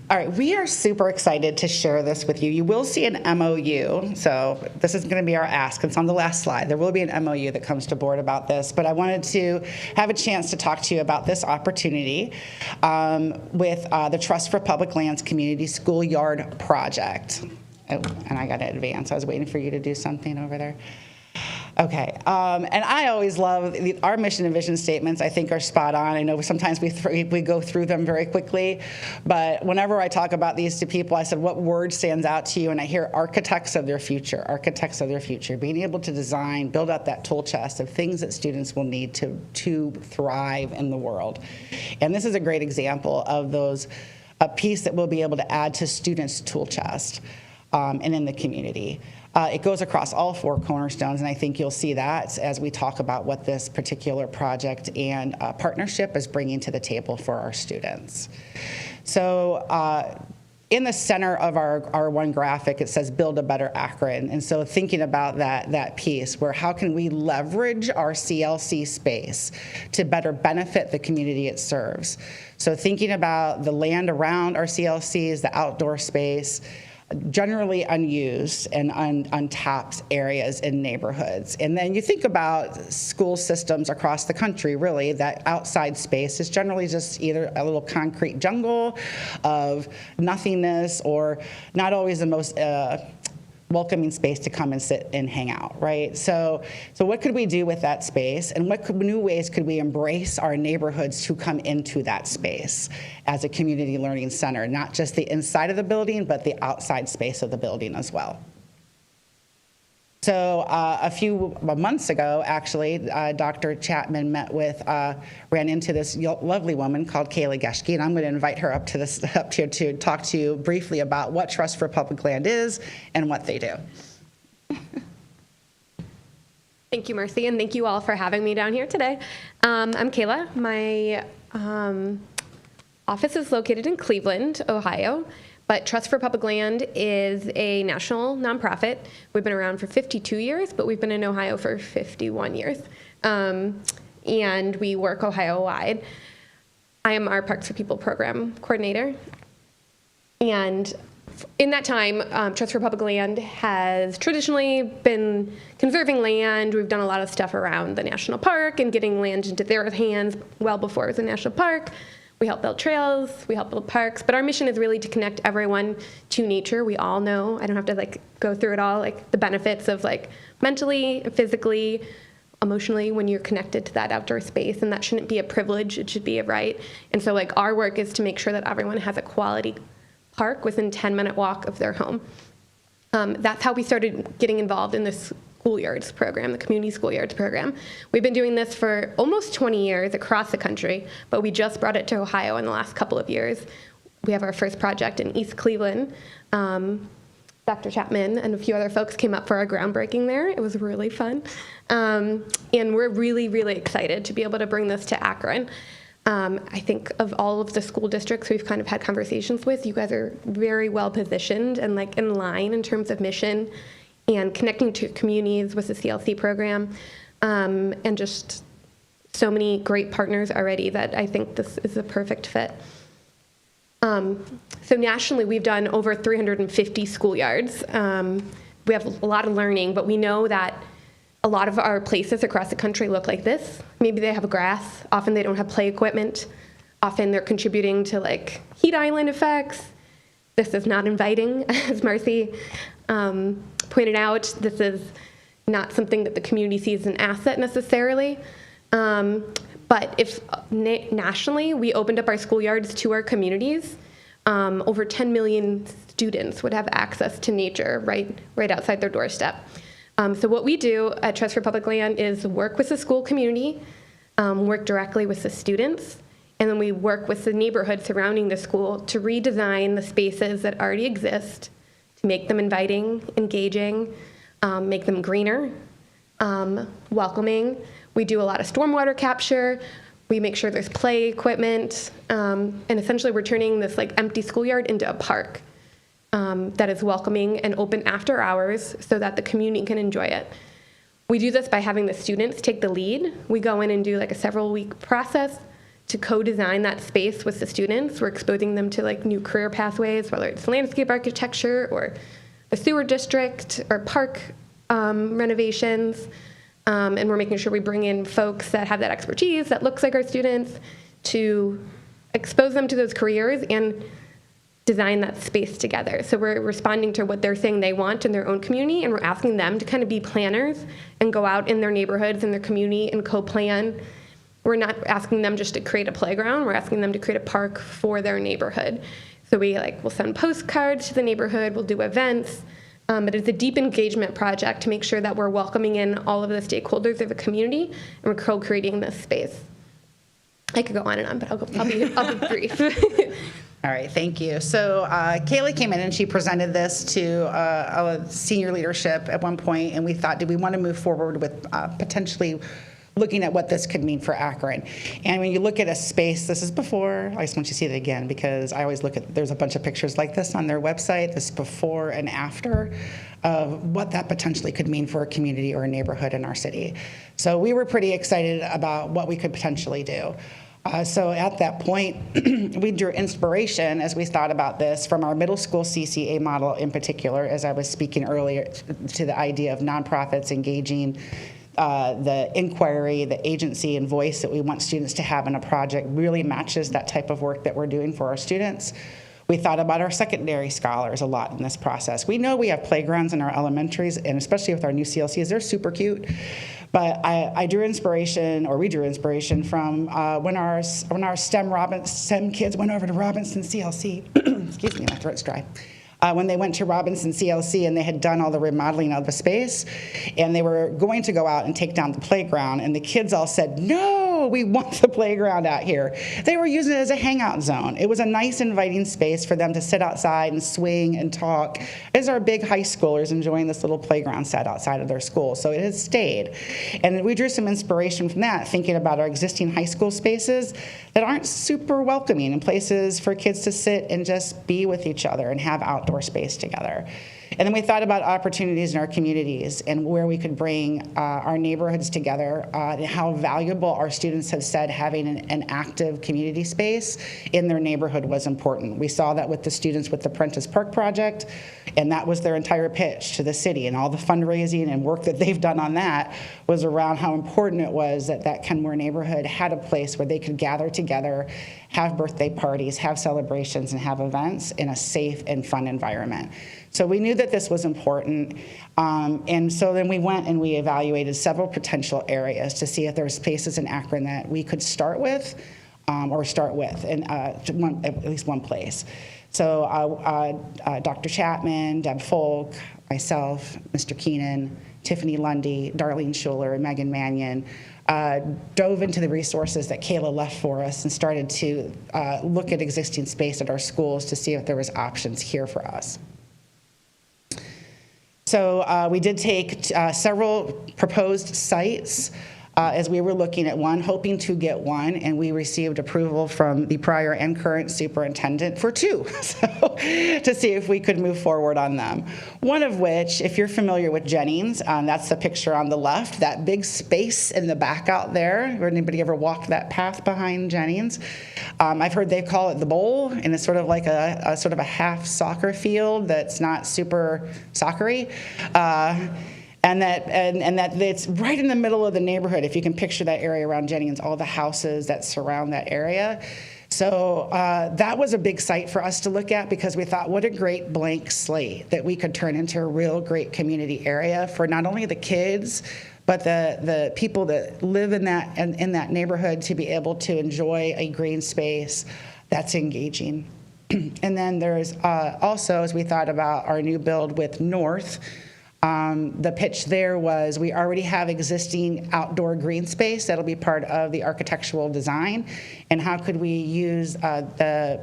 All right, we are super excited to share this with you. You will see an MOU, so this is going to be our ask. It's on the last slide. There will be an MOU that comes to board about this, but I wanted to have a chance to talk to you about this opportunity with the Trust for Public Lands Community Schoolyard Project. Oh, and I got to advance. I was waiting for you to do something over there. Okay, and I always love our mission and vision statements. I think are spot on. I know sometimes we go through them very quickly, but whenever I talk about these to people, I said, what word stands out to you? And I hear architects of their future, being able to design, build out that tool chest of things that students will need to thrive in the world. And this is a great example of a piece that we'll be able to add to students' tool chest and in the community. It goes across all 4 cornerstones, and I think you'll see that as we talk about what this particular project and partnership is bringing to the table for our students. So in the center of our one graphic, it says build a better Akron. And so thinking about that piece where how can we leverage our CLC space to better benefit the community it serves. So thinking about the land around our CLCs, the outdoor space, generally unused and untapped areas in neighborhoods. And then you think about school systems across the country, really, that outside space is generally just either a little concrete jungle of nothingness or not always the most welcoming space to come and sit and hang out, right? So what could we do with that space, and what new ways could we embrace our neighborhoods to come into that space as a community learning center, not just the inside of the building, but the outside space of the building as well. So a few months ago, actually, Dr. Chapman ran into this lovely woman called Kayla Geschke, and I'm going to invite her up here to talk to you briefly about what Trust for Public Land is and what they do. Thank you, Mercy, and thank you all for having me down here today. I'm Kayla. My office is located in Cleveland, Ohio. But Trust for Public Land is a national nonprofit. We've been around for 52 years, but we've been in Ohio for 51 years. And we work Ohio-wide. I am our Parks for People program coordinator. And in that time, Trust for Public Land has traditionally been conserving land. We've done a lot of stuff around the national park and getting land into their hands well before it was a national park. We help build trails, we help build parks, but our mission is really to connect everyone to nature. We all know, I don't have to go through it all, the benefits of mentally, physically, emotionally when you're connected to that outdoor space, and that shouldn't be a privilege, it should be a right. And so our work is to make sure that everyone has a quality park within 10-minute walk of their home. That's how we started getting involved in this schoolyards program, the community schoolyards program. We've been doing this for almost 20 years across the country, but we just brought it to Ohio in the last couple of years. We have our first project in East Cleveland. Dr. Chapman and a few other folks came up for our groundbreaking there. It was really fun. And we're really, really excited to be able to bring this to Akron. I think of all of the school districts we've kind of had conversations with, you guys are very well positioned and in line in terms of mission and connecting to communities with the CLC program, and just so many great partners already that I think this is a perfect fit. So nationally, we've done over 350 schoolyards. We have a lot of learning, but we know that a lot of our places across the country look like this. Maybe they have grass. Often they don't have play equipment. Often they're contributing to heat island effects. This is not inviting, as Marcy pointed out. This is not something that the community sees as an asset necessarily. But if nationally we opened up our schoolyards to our communities, over 10 million students would have access to nature right outside their doorstep. So what we do at Trust for Public Land is work with the school community, work directly with the students, and then we work with the neighborhood surrounding the school to redesign the spaces that already exist, to make them inviting, engaging, make them greener, welcoming. We do a lot of stormwater capture. We make sure there's play equipment, and essentially we're turning this empty schoolyard into a park that is welcoming and open after hours so that the community can enjoy it. We do this by having the students take the lead. We go in and do a several-week process to co-design that space with the students. We're exposing them to like new career pathways, whether it's landscape architecture or a sewer district or park renovations. And we're making sure we bring in folks that have that expertise, that looks like our students, to expose them to those careers and design that space together. So we're responding to what they're saying they want in their own community, and we're asking them to kind of be planners and go out in their neighborhoods, in their community, and co-plan. We're not asking them just to create a playground. We're asking them to create a park for their neighborhood. So we'll send postcards to the neighborhood. We'll do events. But it's a deep engagement project to make sure that we're welcoming in all of the stakeholders of the community, and we're co-creating this space. I could go on and on, but I'll be brief. All right, thank you. So Kaylee came in and she presented this to senior leadership at one point, and we thought, do we want to move forward with potentially looking at what this could mean for Akron? And when you look at a space, this is before, I just want you to see it again, because I always look at, there's a bunch of pictures like this on their website, this before and after of what that potentially could mean for a community or a neighborhood in our city. So we were pretty excited about what we could potentially do. So at that point, we drew inspiration as we thought about this from our middle school CCAA model in particular, as I was speaking earlier to the idea of nonprofits engaging the inquiry, the agency, and voice that we want students to have in a project really matches that type of work that we're doing for our students. We thought about our secondary scholars a lot in this process. We know we have playgrounds in our elementaries, and especially with our new CLCs, they're super cute. But we drew inspiration from when our STEM kids went over to Robinson CLC. Excuse me, my throat's dry. When they went to Robinson CLC and they had done all the remodeling of the space, and they were going to go out and take down the playground, and the kids all said, no, we want the playground out here. They were using it as a hangout zone. It was a nice, inviting space for them to sit outside and swing and talk as our big high schoolers enjoying this little playground set outside of their school. So it has stayed. And we drew some inspiration from that, thinking about our existing high school spaces that aren't super welcoming, and places for kids to sit and just be with each other and have outdoor space together. And then we thought about opportunities in our communities and where we could bring our neighborhoods together, and how valuable our students have said having an active community space in their neighborhood was important. We saw that with the students with the Prentice Park Project, and that was their entire pitch to the city, and all the fundraising and work that they've done on that was around how important it was that Kenmore neighborhood had a place where they could gather together, have birthday parties, have celebrations, and have events in a safe and fun environment. So we knew that this was important, and so then we went and we evaluated several potential areas to see if there were spaces in Akron that we could start with, and at least one place. So Dr. Chapman, Deb Folk, myself, Mr. Keenan, Tiffany Lundy, Darlene Schuler, and Megan Mannion dove into the resources that Kayla left for us and started to look at existing space at our schools to see if there was options here for us. So we did take several proposed sites as we were looking at one, hoping to get one, and we received approval from the prior and current superintendent for two, so, to see if we could move forward on them. One of which, if you're familiar with Jennings, that's the picture on the left, that big space in the back out there. Anybody ever walked that path behind Jennings? I've heard they call it the bowl, and it's sort of like a sort of a half soccer field that's not super soccery. And that it's right in the middle of the neighborhood, if you can picture that area around Jennings, all the houses that surround that area. So that was a big site for us to look at, because we thought, what a great blank slate that we could turn into a real great community area for not only the kids, but the people that live in that neighborhood to be able to enjoy a green space that's engaging. And then there's also, as we thought about our new build with North, the pitch there was we already have existing outdoor green space that'll be part of the architectural design, and how could we use the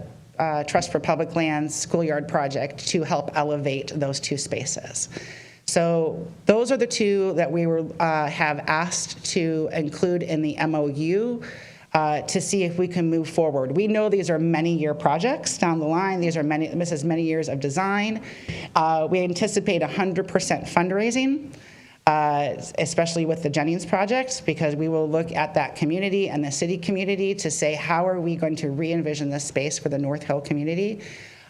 Trust for Public Lands schoolyard project to help elevate those two spaces. So those are the two that we have asked to include in the MOU to see if we can move forward. We know these are many-year projects down the line. This is many years of design. We anticipate 100% fundraising. especially with the Jennings project, because we will look at that community and the city community to say, how are we going to re-envision this space for the North Hill community?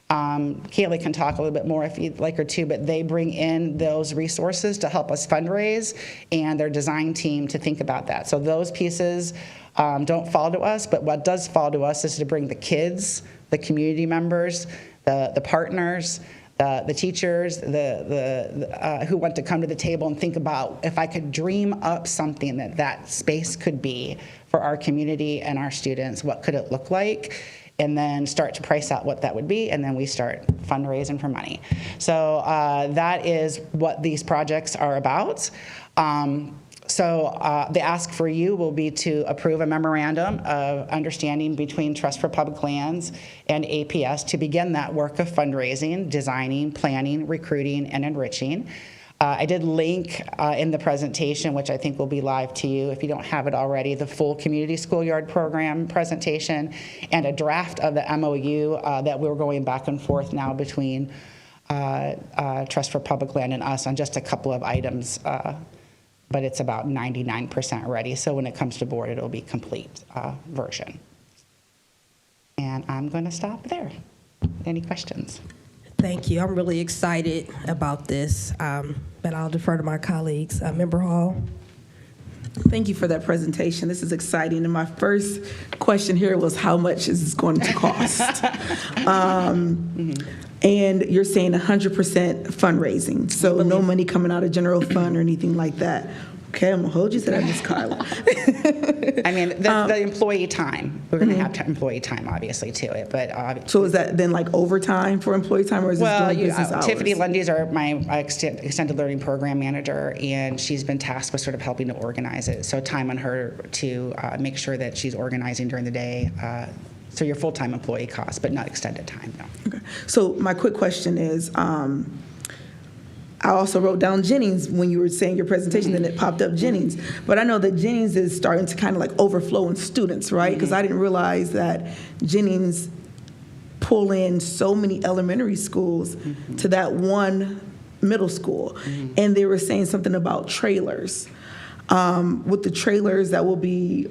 Kaylee can talk a little bit more if you'd like her to, but they bring in those resources to help us fundraise and their design team to think about that. So those pieces don't fall to us, but what does fall to us is to bring the kids, the community members, the partners, the teachers, who want to come to the table and think about, if I could dream up something that space could be for our community and our students, what could it look like? And then start to price out what that would be, and then we start fundraising for money. So that is what these projects are about. So the ask for you will be to approve a memorandum of understanding between Trust for Public Lands and APS to begin that work of fundraising, designing, planning, recruiting, and enriching. I did link in the presentation, which I think will be live to you if you don't have it already, the full community schoolyard program presentation and a draft of the MOU that we're going back and forth now between Trust for Public Land and us on just a couple of items, but it's about 99% ready. So when it comes to board, it'll be complete version. And I'm going to stop there. Any questions? Thank you. I'm really excited about this, but I'll defer to my colleagues. Member Hall. Thank you for that presentation. This is exciting. And my first question here was, how much is this going to cost? And you're saying 100% fundraising, so no money coming out of general fund or anything like that. Okay, I'm going to hold you to that, Ms. Kyla. I mean, the employee time. We're going to have employee time, obviously, to it. But so is that then like overtime for employee time, or is this during business hours? Tiffany Lundy's my extended learning program manager, and she's been tasked with sort of helping to organize it. So time on her to make sure that she's organizing during the day. So your full-time employee costs, but not extended time, no. Okay. So my quick question is, I also wrote down Jennings when you were saying your presentation, then it popped up Jennings. But I know that Jennings is starting to kind of like overflow in students, right? Because I didn't realize that Jennings pull in so many elementary schools to that one middle school. And they were saying something about trailers. With the trailers that will be,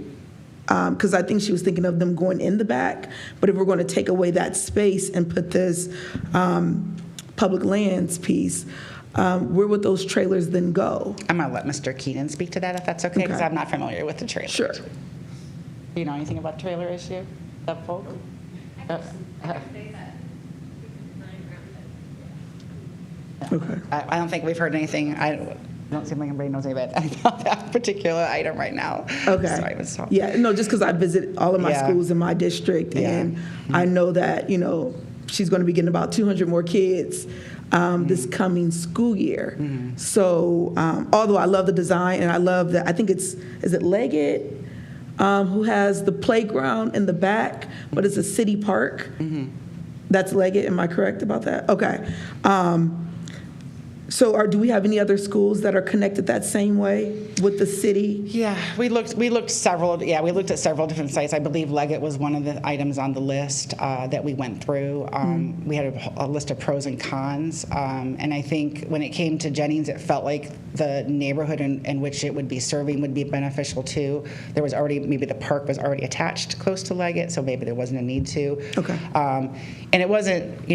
because I think she was thinking of them going in the back, but if we're going to take away that space and put this public lands piece, where would those trailers then go? I'm going to let Mr. Keenan speak to that, if that's okay, because I'm not familiar with the trailers. Sure. Do you know anything about trailer issue? That folk? Okay. I don't think we've heard anything. I don't seem like anybody knows anything about that particular item right now. Okay. Sorry, Ms. Hall. Yeah, no, just because I visit all of my Yeah. schools in my district, and I know that, she's going to be getting about 200 more kids this coming school year. So although I love the design, and I love that, I think is it Leggett who has the playground in the back, but it's a city park. That's Leggett, am I correct about that? Okay. So do we have any other schools that are connected that same way with the city? Yeah, we looked at several different sites. I believe Leggett was one of the items on the list that we went through. We had a list of pros and cons, and I think when it came to Jennings, it felt like the neighborhood in which it would be serving would be beneficial too. There was already, maybe the park was already attached close to Leggett, so maybe there wasn't a need to. Okay. And it wasn't,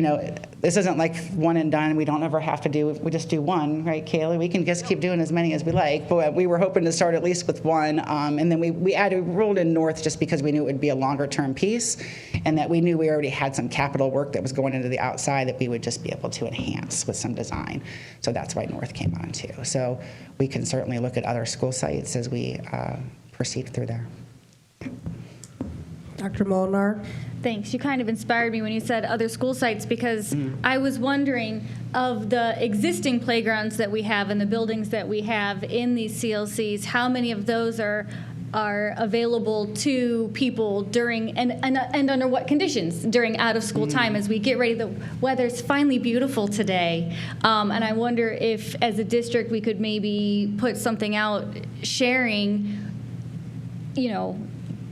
this isn't like one and done. We don't ever have to we just do one, right, Kaylee? We can just keep doing as many as we like, but we were hoping to start at least with one, and then we rolled in North just because we knew it would be a longer term piece, and that we knew we already had some capital work that was going into the outside that we would just be able to enhance with some design. So that's why North came on too. So we can certainly look at other school sites as we proceed through there. Dr. Molnar. Thanks. You kind of inspired me when you said other school sites, because I was wondering, of the existing playgrounds that we have and the buildings that we have in these CLCs, how many of those are available to people during and under what conditions during out of school time as we get ready. The weather's finally beautiful today, and I wonder if as a district we could maybe put something out sharing,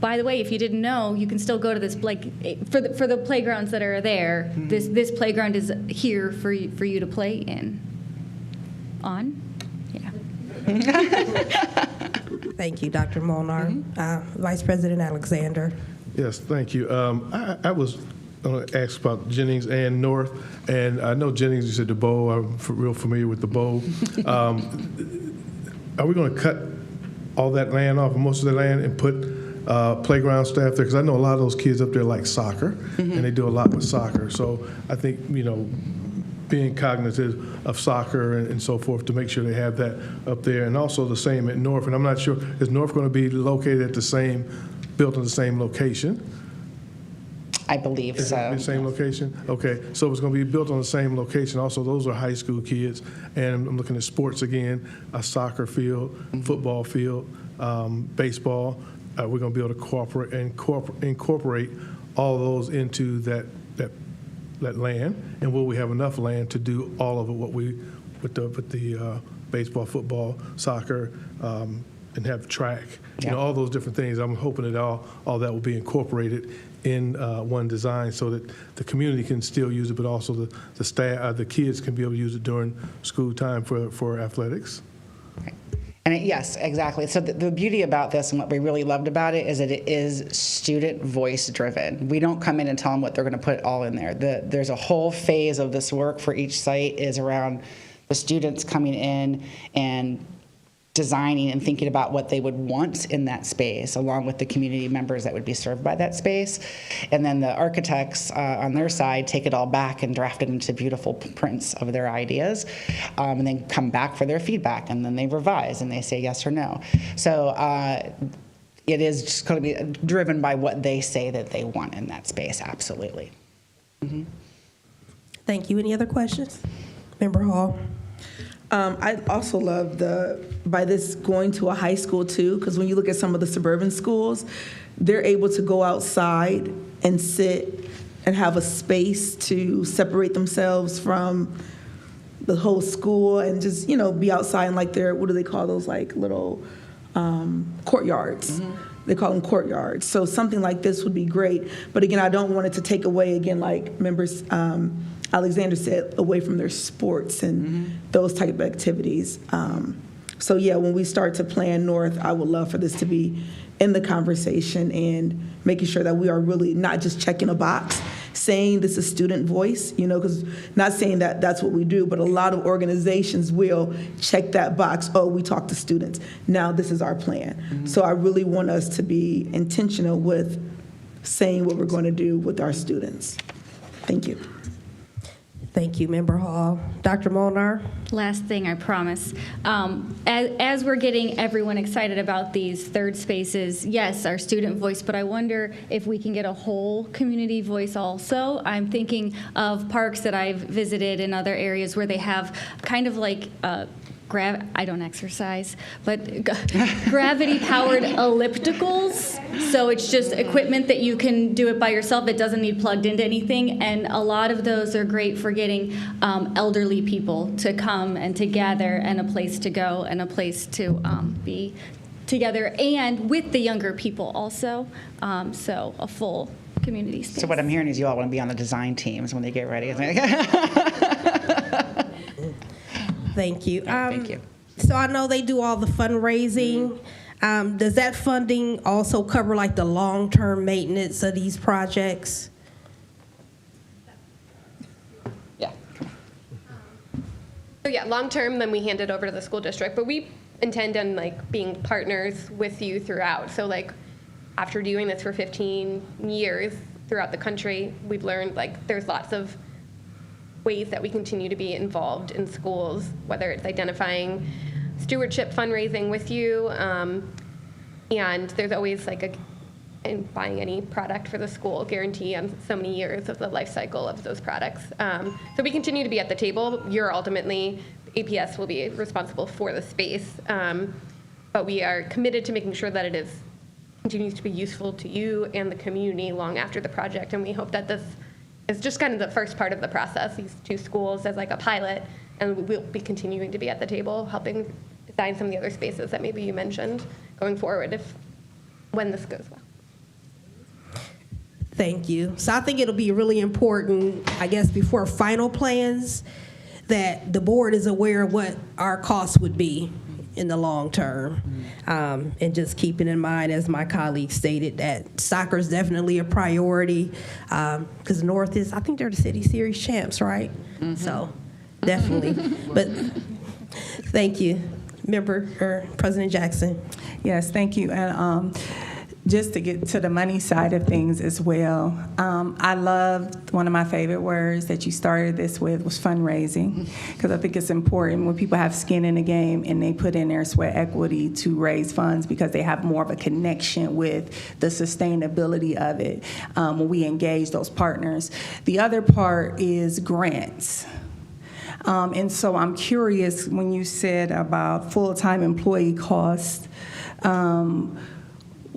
by the way, if you didn't know, you can still go to this, for the playgrounds that are there. This playground is here for you to play in. On? Yeah. Thank you, Dr. Molnar. Vice President Alexander. Yes, thank you. I was going to ask about Jennings and North, and I know Jennings, you said the bowl. I'm real familiar with the bowl. Are we going to cut all that land off, most of the land, and put playground staff there? Because I know a lot of those kids up there like soccer, and they do a lot with soccer. So I think, being cognizant of soccer and so forth to make sure they have that up there. And also the same at North. And I'm not sure, is North going to be located at built in the same location? I believe Is so. it the same location? Okay, so it's going to be built on the same location. Also, those are high school kids. And I'm looking at sports again, a soccer field, football field, baseball. We're going to be able to incorporate all those into that land. And will we have enough land to do all of it, with the baseball, football, soccer, and have track, all those different things. I'm hoping that all that will be incorporated in one design so that the community can still use it, but also the staff, the kids can be able to use it during school time for athletics. And yes, exactly. So the beauty about this and what we really loved about it is that it is student voice driven. We don't come in and tell them what they're going to put all in there. There's a whole phase of this work for each site is around the students coming in and designing and thinking about what they would want in that space, along with the community members that would be served by that space. And then the architects on their side take it all back and draft it into beautiful prints of their ideas, and then come back for their feedback, and then they revise and they say yes or no. So it is just going to be driven by what they say that they want in that space, absolutely. Mm-hmm. Thank you. Any other questions? Member Hall. I also love by this going to a high school too, because when you look at some of the suburban schools, they're able to go outside and sit and have a space to separate themselves from the whole school and just, be outside in like their, what do they call those, like little courtyards. Mm-hmm. They call them courtyards. So something like this would be great. But again, I don't want it to take away, again, like members Alexander said, away from their sports and those type of activities. So yeah, when we start to plan North, I would love for this to be in the conversation and making sure that we are really not just checking a box, saying this is student voice, because not saying that that's what we do, but a lot of organizations will check that box. Oh, we talk to students. Now this is our plan. Mm-hmm. So I really want us to be intentional with saying what we're going to do with our students. Thank you. Thank you, Member Hall. Dr. Molnar? Last thing, I promise. As we're getting everyone excited about these third spaces, yes, our student voice, but I wonder if we can get a whole community voice also. I'm thinking of parks that I've visited in other areas where they have kind of like I don't exercise, but gravity-powered ellipticals. So it's just equipment that you can do it by yourself. It doesn't need plugged into anything. And a lot of those are great for getting elderly people to come and to gather and a place to go and a place to be together and with the younger people also. So a full community space. So what I'm hearing is you all want to be on the design teams when they get ready. Thank you. Thank you. So I know they do all the fundraising. Does that funding also cover like the long-term maintenance of these projects? Yeah. So yeah, long term, then we hand it over to the school district, but we intend on being partners with you throughout. So after doing this for 15 years throughout the country, we've learned there's lots of ways that we continue to be involved in schools, whether it's identifying stewardship fundraising with you, and there's always in buying any product for the school guarantee on so many years of the life cycle of those products. So we continue to be at the table. You're ultimately, APS will be responsible for the space, but we are committed to making sure that it continues to be useful to you and the community long after the project, and we hope that this is just kind of the first part of the process, these two schools as a pilot, and we'll be continuing to be at the table helping design some of the other spaces that maybe you mentioned going forward when this goes well. Thank you. So I think it'll be really important, I guess, before final plans, that the board is aware of what our costs would be in the long term. And just keeping in mind, as my colleague stated, that soccer is definitely a priority, because North is, I think they're the city series champs, right? So definitely. But thank you, President Jackson. Yes, thank you. And just to get to the money side of things as well, I loved one of my favorite words that you started this with was fundraising, because I think it's important when people have skin in the game and they put in their sweat equity to raise funds, because they have more of a connection with the sustainability of it when we engage those partners. The other part is grants. And so I'm curious, when you said about full-time employee costs,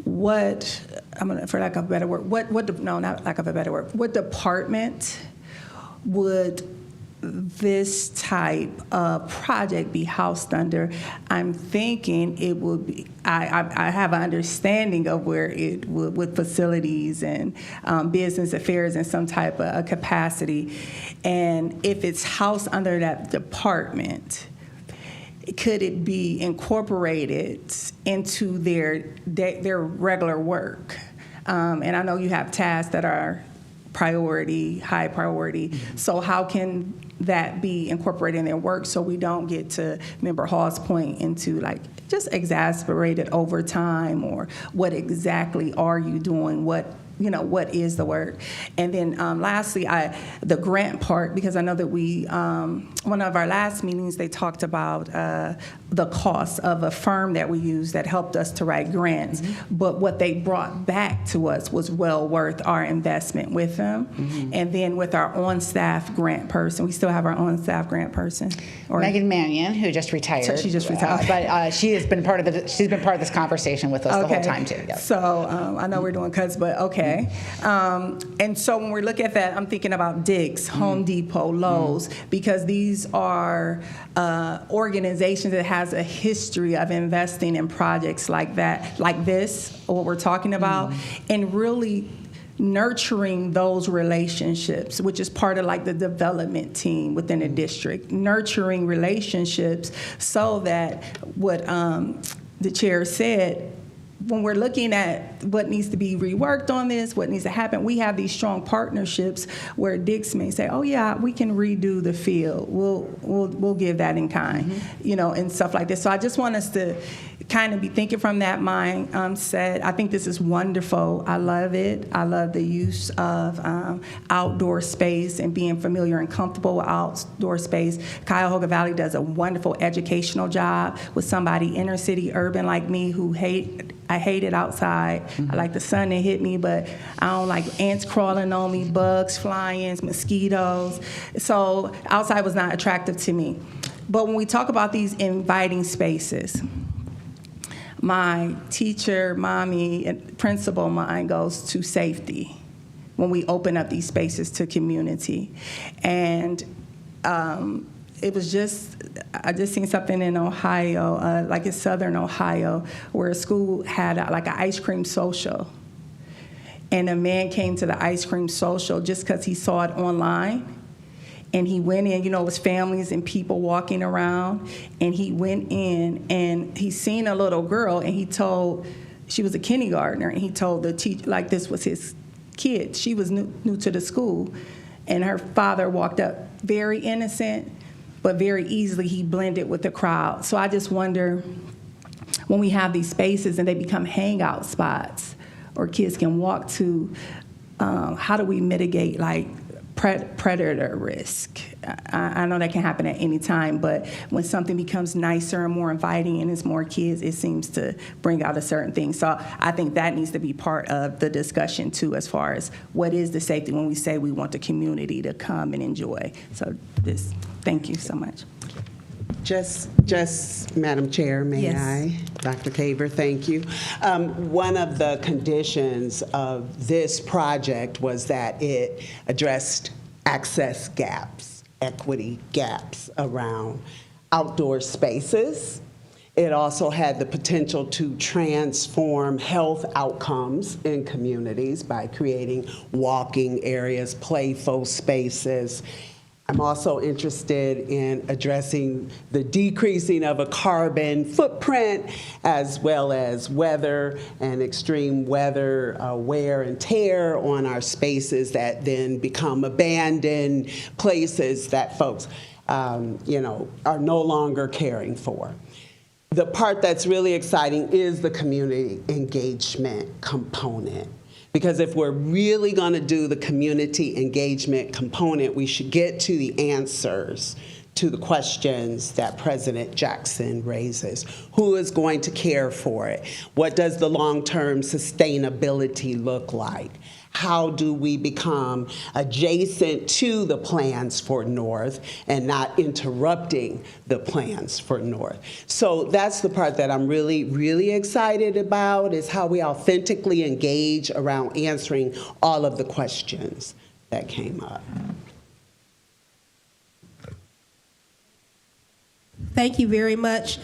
for lack of a better word, what department would this type of project be housed under? I'm thinking it would be, I have an understanding of where it would, with facilities and business affairs in some type of capacity. And if it's housed under that department, could it be incorporated into their regular work? And I know you have tasks that are high priority. So how can that be incorporated in their work so we don't get to Member Hall's point into like just exasperated overtime, or what exactly are you doing? What is the work? And then lastly, the grant part, because I know that we, one of our last meetings, they talked about the cost of a firm that we use that helped us to write grants. But what they brought back to us was well worth our investment with them. And then with our on-staff grant person, we still have our on-staff grant person. Megan Mannion, who just retired. She just retired. But she has been part of this conversation with us the whole time too. Yep. So I know we're doing cuts, but okay. And so when we look at that, I'm thinking about Dick's, Home Depot, Lowe's, because these are organizations that has a history of investing in projects like that, like this, what we're talking about, and really nurturing those relationships, which is part of like the development team within a district, nurturing relationships so that what the chair said, when we're looking at what needs to be reworked on this, what needs to happen, we have these strong partnerships where Dick's may say, "Oh yeah, we can redo the field. We'll give that in kind," and stuff like this. So I just want us to kind of be thinking from that mindset. I think this is wonderful. I love it. I love the use of outdoor space and being familiar and comfortable with outdoor space. Cuyahoga Valley does a wonderful educational job with somebody inner city urban like me who I hate it outside. I like the sun to hit me, but I don't like ants crawling on me, bugs flying, mosquitoes. So outside was not attractive to me. But when we talk about these inviting spaces, my teacher, mommy, and principal mind goes to safety when we open up these spaces to community. And it was I just seen something in Ohio, like in southern Ohio, where a school had like an ice cream social. And a man came to the ice cream social just because he saw it online. And he went in, it was families and people walking around. And he went in and he seen a little girl, and she was a kindergartner, and he told the teacher, like this was his kid. She was new to the school. And her father walked up, very innocent, but very easily he blended with the crowd. So I just wonder, when we have these spaces and they become hangout spots, or kids can walk to, how do we mitigate like predator risk? I know that can happen at any time, but when something becomes nicer and more inviting and it's more kids, it seems to bring out a certain thing. So I think that needs to be part of the discussion too, as far as what is the safety when we say we want the community to come and enjoy. So thank you so much. Just Madam Chair, may I? Dr. Caver, thank you. One of the conditions of this project was that it addressed access gaps, equity gaps around outdoor spaces. It also had the potential to transform health outcomes in communities by creating walking areas, playful spaces, I'm also interested in addressing the decreasing of a carbon footprint, as well as weather and extreme weather wear and tear on our spaces that then become abandoned places that folks are no longer caring for. The part that's really exciting is the community engagement component. Because if we're really going to do the community engagement component, we should get to the answers to the questions that President Jackson raises. Who is going to care for it? What does the long-term sustainability look like? How do we become adjacent to the plans for North and not interrupting the plans for North? So that's the part that I'm really, really excited about, is how we authentically engage around answering all of the questions that came up. Thank you very much.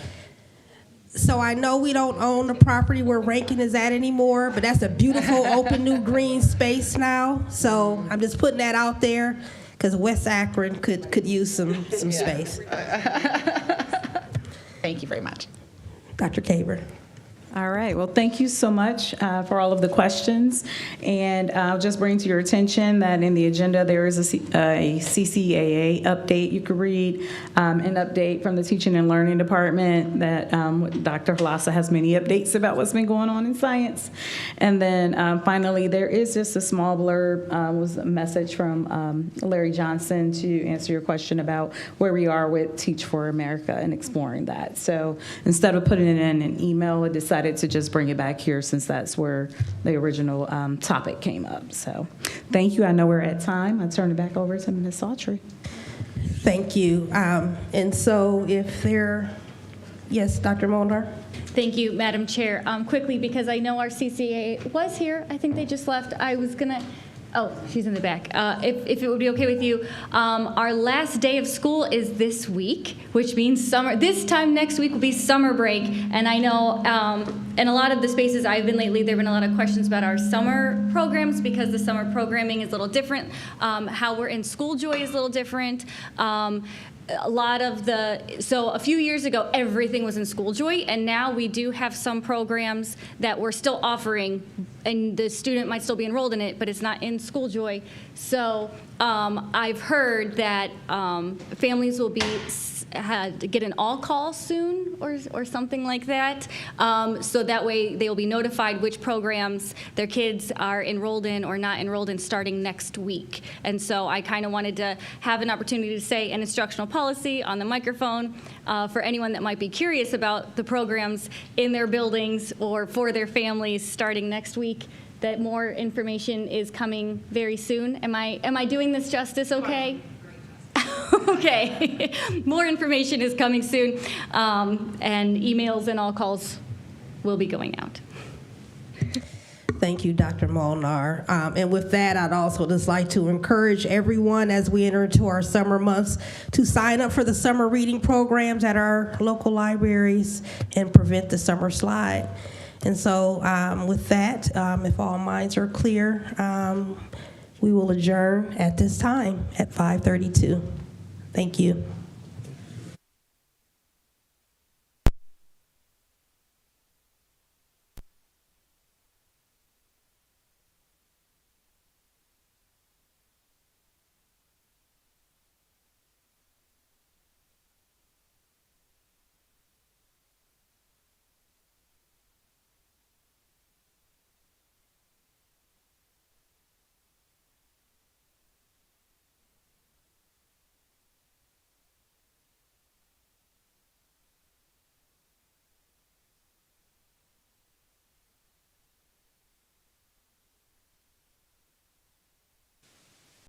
So I know we don't own the property where Rankin is at anymore, but that's a beautiful open new green space now. So I'm just putting that out there because West Akron could use some space. Thank you very much. Dr. Kaber. All right. Well, thank you so much for all of the questions. And I'll just bring to your attention that in the agenda there is a CCAA update you could read, an update from the Teaching and Learning Department that Dr. Halassa has many updates about what's been going on in science. And then finally, there is just a small blurb, was a message from Larry Johnson to answer your question about where we are with Teach for America and exploring that. So instead of putting it in an email, I decided to just bring it back here since that's where the original topic came up. So thank you. I know we're at time. I turn it back over to Ms. Autry. Thank you. And so if there, yes, Dr. Molnar. Thank you, Madam Chair. Quickly, because I know our CCAA was here. I think they just left. I was going to... Oh, she's in the back. If it would be okay with you, our last day of school is this week, which means summer. This time next week will be summer break. And I know in a lot of the spaces I've been lately, there have been a lot of questions about our summer programs because the summer programming is a little different. How we're in School Joy is a little different. So a few years ago, everything was in School Joy, and now we do have some programs that we're still offering, and the student might still be enrolled in it, but it's not in School Joy. So I've heard that families will get an all-call soon or something like that. So that way they will be notified which programs their kids are enrolled in or not enrolled in starting next week. And so I kind of wanted to have an opportunity to say an instructional policy on the microphone for anyone that might be curious about the programs in their buildings or for their families starting next week, that more information is coming very soon. Am I doing this justice okay? Okay. More information is coming soon, and emails and all calls will be going out. Thank you, Dr. Molnar. And with that, I'd also just like to encourage everyone as we enter into our summer months to sign up for the summer reading programs at our local libraries and prevent the summer slide. And so with that, if all minds are clear, we will adjourn at this time at 5:32. Thank you.